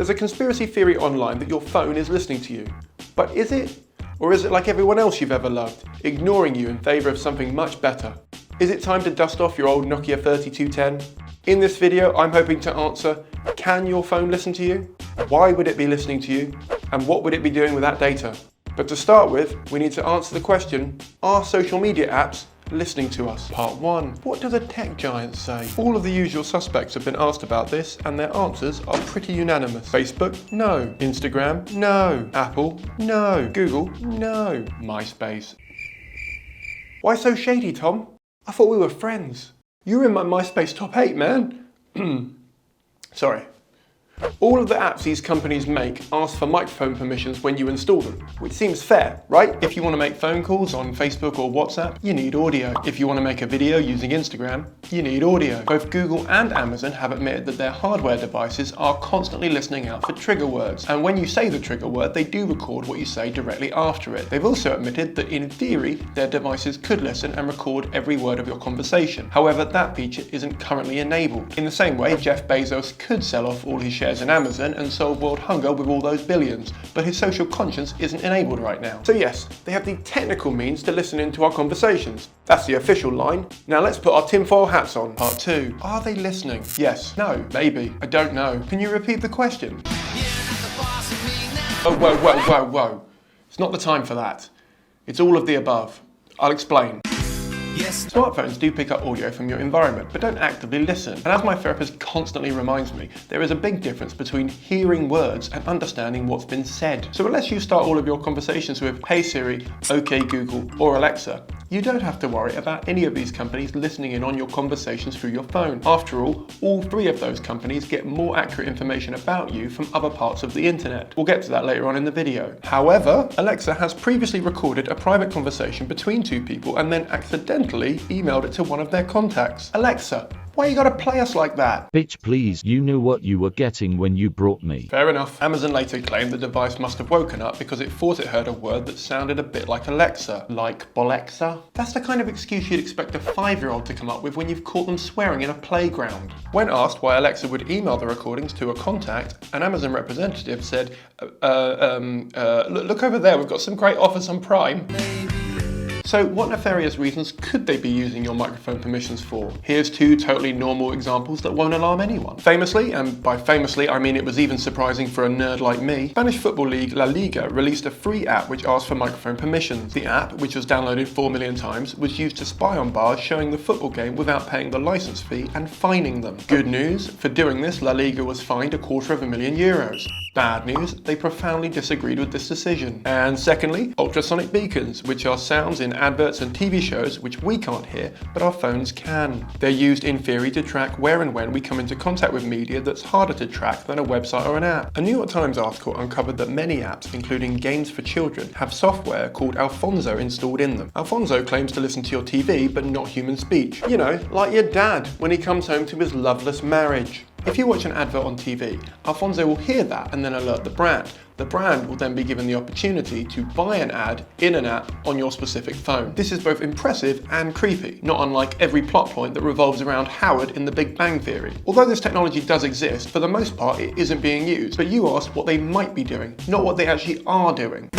There's a conspiracy theory online that your phone is listening to you. But is it? Or is it like everyone else you've ever loved, ignoring you in favour of something much better? Is it time to dust off your old Nokia 3210? In this video, I'm hoping to answer, can your phone listen to you? Why would it be listening to you? And what would it be doing with that data? But to start with, we need to answer the question, are social media apps listening to us? Part 1. What do the tech giants say? All of the usual suspects have been asked about this and their answers are pretty unanimous. Facebook? No. Instagram? No. Apple? No. Google? No. MySpace? Why so shady, Tom? I thought we were friends. You were in my MySpace top 8, man. Sorry. All of the apps these companies make ask for microphone permissions when you install them, which seems fair, right? If you want to make phone calls on Facebook or WhatsApp, you need audio. If you want to make a video using Instagram, you need audio. Both Google and Amazon have admitted that their hardware devices are constantly listening out for trigger words, and when you say the trigger word, they do record what you say directly after it. They've also admitted that in theory, their devices could listen and record every word of your conversation. However, that feature isn't currently enabled. In the same way, Jeff Bezos could sell off all his shares in Amazon and solve world hunger with all those billions, but his social conscience isn't enabled right now. So yes, they have the technical means to listen into our conversations. That's the official line. Now let's put our tinfoil hats on. Part 2. Are they listening? Yes. No. Maybe. I don't know. Can you repeat the question? Oh, whoa. It's not the time for that. It's all of the above. I'll explain. Yes. Smartphones do pick up audio from your environment, but don't actively listen. And as my therapist constantly reminds me, there is a big difference between hearing words and understanding what's been said. So unless you start all of your conversations with, "Hey Siri, OK Google," or Alexa, you don't have to worry about any of these companies listening in on your conversations through your phone. After all three of those companies get more accurate information about you from other parts of the internet. We'll get to that later on in the video. However, Alexa has previously recorded a private conversation between two people and then accidentally emailed it to one of their contacts. Alexa, why you gotta play us like that? Bitch please, you knew what you were getting when you brought me. Fair enough. Amazon later claimed the device must have woken up because it thought it heard a word that sounded a bit like Alexa. Like Bolexa? That's the kind of excuse you'd expect a 5-year-old to come up with when you've caught them swearing in a playground. When asked why Alexa would email the recordings to a contact, an Amazon representative said, look over there, we've got some great offers on Prime. So what nefarious reasons could they be using your microphone permissions for? Here's 2 totally normal examples that won't alarm anyone. Famously, and by famously I mean it was even surprising for a nerd like me, Spanish football league La Liga released a free app which asked for microphone permissions. The app, which was downloaded 4 million times, was used to spy on bars showing the football game without paying the license fee and fining them. Good news, for doing this La Liga was fined €250,000. Bad news, they profoundly disagreed with this decision. And secondly, ultrasonic beacons, which are sounds in adverts and TV shows which we can't hear, but our phones can. They're used in theory to track where and when we come into contact with media that's harder to track than a website or an app. A New York Times article uncovered that many apps, including games for children, have software called Alfonso installed in them. Alfonso claims to listen to your TV, but not human speech. You know, like your dad when he comes home to his loveless marriage. If you watch an advert on TV, Alfonso will hear that and then alert the brand. The brand will then be given the opportunity to buy an ad in an app on your specific phone. This is both impressive and creepy, not unlike every plot point that revolves around Howard in The Big Bang Theory. Although this technology does exist, for the most part it isn't being used, but you asked what they might be doing, not what they actually are doing.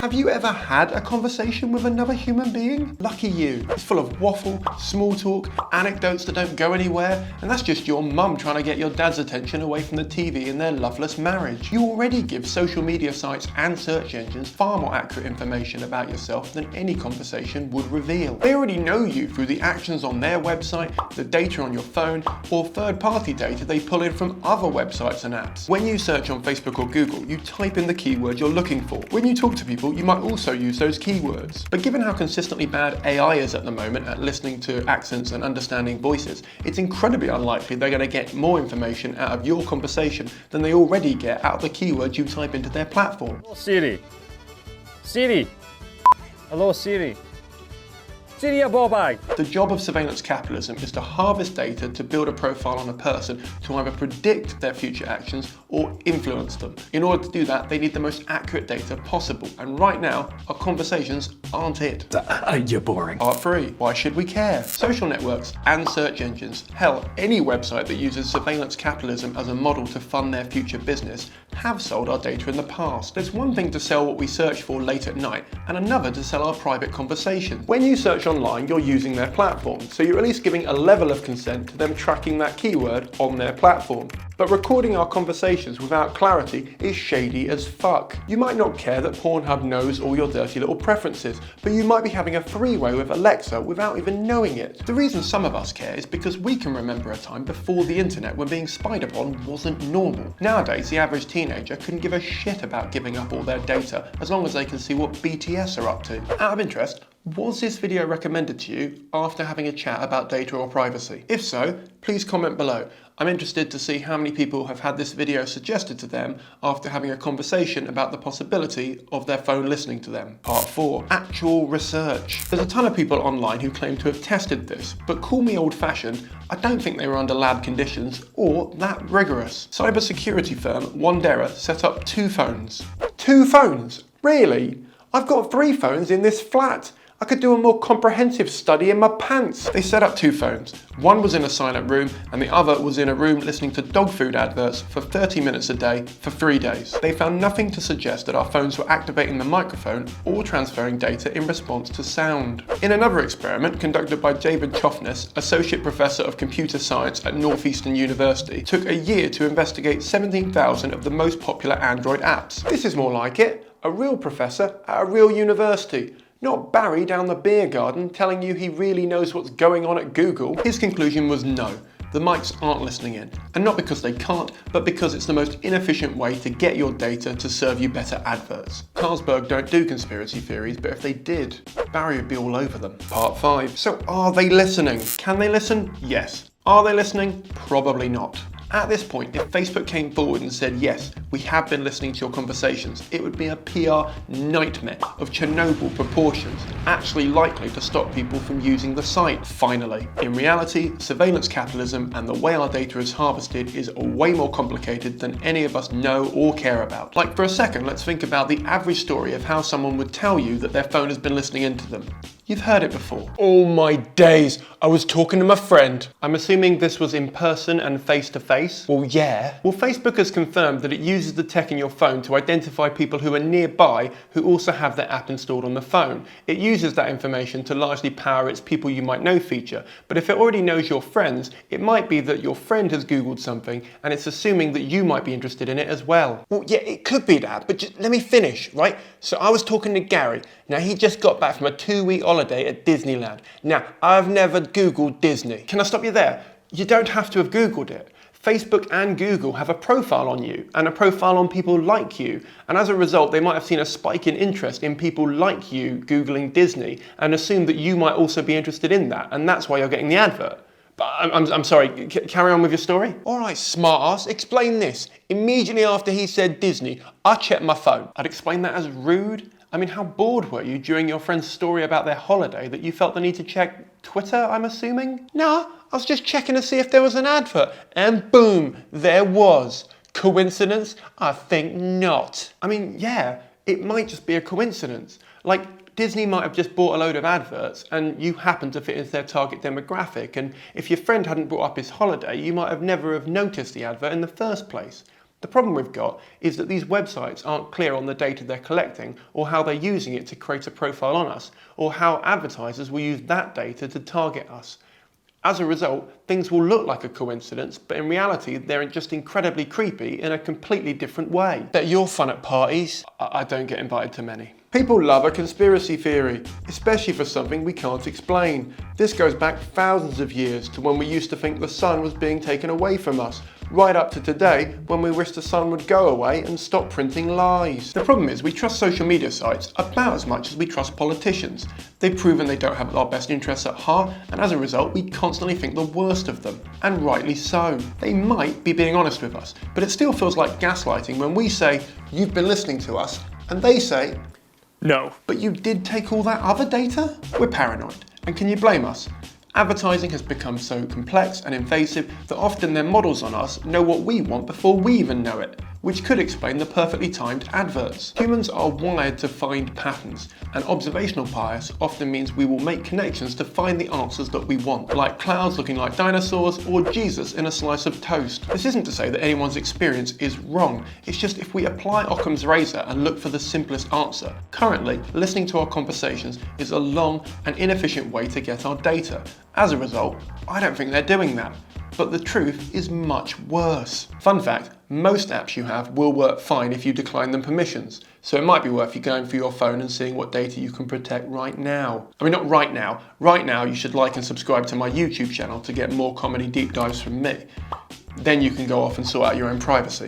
Have you ever had a conversation with another human being? Lucky you. It's full of waffle, small talk, anecdotes that don't go anywhere, and that's just your mum trying to get your dad's attention away from the TV in their loveless marriage. You already give social media sites and search engines far more accurate information about yourself than any conversation would reveal. They already know you through the actions on their website, the data on your phone, or third-party data they pull in from other websites and apps. When you search on Facebook or Google, you type in the keyword you're looking for. When you talk to people, you might also use those keywords. But given how consistently bad AI is at the moment at listening to accents and understanding voices, it's incredibly unlikely they're going to get more information out of your conversation than they already get out of the keywords you type into their platform. Siri. Siri. Hello Siri. The job of surveillance capitalism is to harvest data to build a profile on a person to either predict their future actions or influence them. In order to do that, they need the most accurate data possible. And right now, our conversations aren't it. You're boring. Part 3. Why should we care? Social networks and search engines, hell, any website that uses surveillance capitalism as a model to fund their future business, have sold our data in the past. There's one thing to sell what we search for late at night, and another to sell our private conversations. When you search online, you're using their platform, so you're at least giving a level of consent to them tracking that keyword on their platform. But recording our conversations without clarity is shady as fuck. You might not care that Pornhub knows all your dirty little preferences, but you might be having a three-way with Alexa without even knowing it. The reason some of us care is because we can remember a time before the internet when being spied upon wasn't normal. Nowadays, the average teenager couldn't give a shit about giving up all their data as long as they can see what BTS are up to. Out of interest, was this video recommended to you after having a chat about data or privacy? If so, please comment below. I'm interested to see how many people have had this video suggested to them after having a conversation about the possibility of their phone listening to them. Part 4. Actual research. There's a ton of people online who claim to have tested this, but call me old-fashioned, I don't think they were under lab conditions or that rigorous. Cybersecurity firm Wandera set up 2 phones. 2 phones? Really? I've got 3 phones in this flat. I could do a more comprehensive study in my pants. They set up 2 phones. One was in a silent room and the other was in a room listening to dog food adverts for 30 minutes a day for 3 days. They found nothing to suggest that our phones were activating the microphone or transferring data in response to sound. In another experiment conducted by David Chofness, Associate Professor of Computer Science at Northeastern University, took a year to investigate 17,000 of the most popular Android apps. This is more like it. A real professor at a real university. Not Barry down the beer garden telling you he really knows what's going on at Google. His conclusion was no, the mics aren't listening in. And not because they can't, but because it's the most inefficient way to get your data to serve you better adverts. Carlsberg don't do conspiracy theories, but if they did, Barry would be all over them. Part 5. So are they listening? Can they listen? Yes. Are they listening? Probably not. At this point, if Facebook came forward and said, yes, we have been listening to your conversations, it would be a PR nightmare of Chernobyl proportions, actually likely to stop people from using the site, finally. In reality, surveillance capitalism and the way our data is harvested is way more complicated than any of us know or care about. Like, for a second, let's think about the average story of how someone would tell you that their phone has been listening into them. You've heard it before. Oh my days, I was talking to my friend. I'm assuming this was in person and face to face? Well, yeah. Well, Facebook has confirmed that it uses the tech in your phone to identify people who are nearby who also have their app installed on the phone. It uses that information to largely power its people you might know feature. But if it already knows your friends, it might be that your friend has Googled something and it's assuming that you might be interested in it as well. Well, yeah, it could be that, but just let me finish, right? So I was talking to Gary. Now, he just got back from a 2-week holiday at Disneyland. Now, I've never Googled Disney. Can I stop you there? You don't have to have Googled it. Facebook and Google have a profile on you and a profile on people like you. And as a result, they might have seen a spike in interest in people like you Googling Disney and assumed that you might also be interested in that. And that's why you're getting the advert. But I'm sorry, carry on with your story. All right, smartass, explain this. Immediately after he said Disney, I checked my phone. I'd explain that as rude. I mean, how bored were you during your friend's story about their holiday that you felt the need to check Twitter, I'm assuming? No, I was just checking to see if there was an advert. And boom, there was. Coincidence? I think not. I mean, yeah, it might just be a coincidence. Like, Disney might have just bought a load of adverts and you happen to fit into their target demographic. And if your friend hadn't brought up his holiday, you might have never have noticed the advert in the first place. The problem we've got is that these websites aren't clear on the data they're collecting or how they're using it to create a profile on us or how advertisers will use that data to target us. As a result, things will look like a coincidence, but in reality, they're just incredibly creepy in a completely different way. Bet you're fun at parties. I don't get invited to many. People love a conspiracy theory, especially for something we can't explain. This goes back thousands of years to when we used to think the sun was being taken away from us, right up to today when we wish the sun would go away and stop printing lies. The problem is we trust social media sites about as much as we trust politicians. They've proven they don't have our best interests at heart, and as a result we constantly think the worst of them, and rightly so. They might be being honest with us, but it still feels like gaslighting when we say, you've been listening to us, and they say, no. But you did take all that other data? We're paranoid. And can you blame us? Advertising has become so complex and invasive that often their models on us know what we want before we even know it, which could explain the perfectly timed adverts. Humans are wired to find patterns, and observational bias often means we will make connections to find the answers that we want, like clouds looking like dinosaurs or Jesus in a slice of toast. This isn't to say that anyone's experience is wrong, it's just if we apply Occam's razor and look for the simplest answer. Currently, listening to our conversations is a long and inefficient way to get our data. As a result, I don't think they're doing that. But the truth is much worse. Fun fact, most apps you have will work fine if you decline them permissions, so it might be worth you going through your phone and seeing what data you can protect right now. I mean, not right now. Right now you should like and subscribe to my YouTube channel to get more comedy deep dives from me. Then you can go off and sort out your own privacy.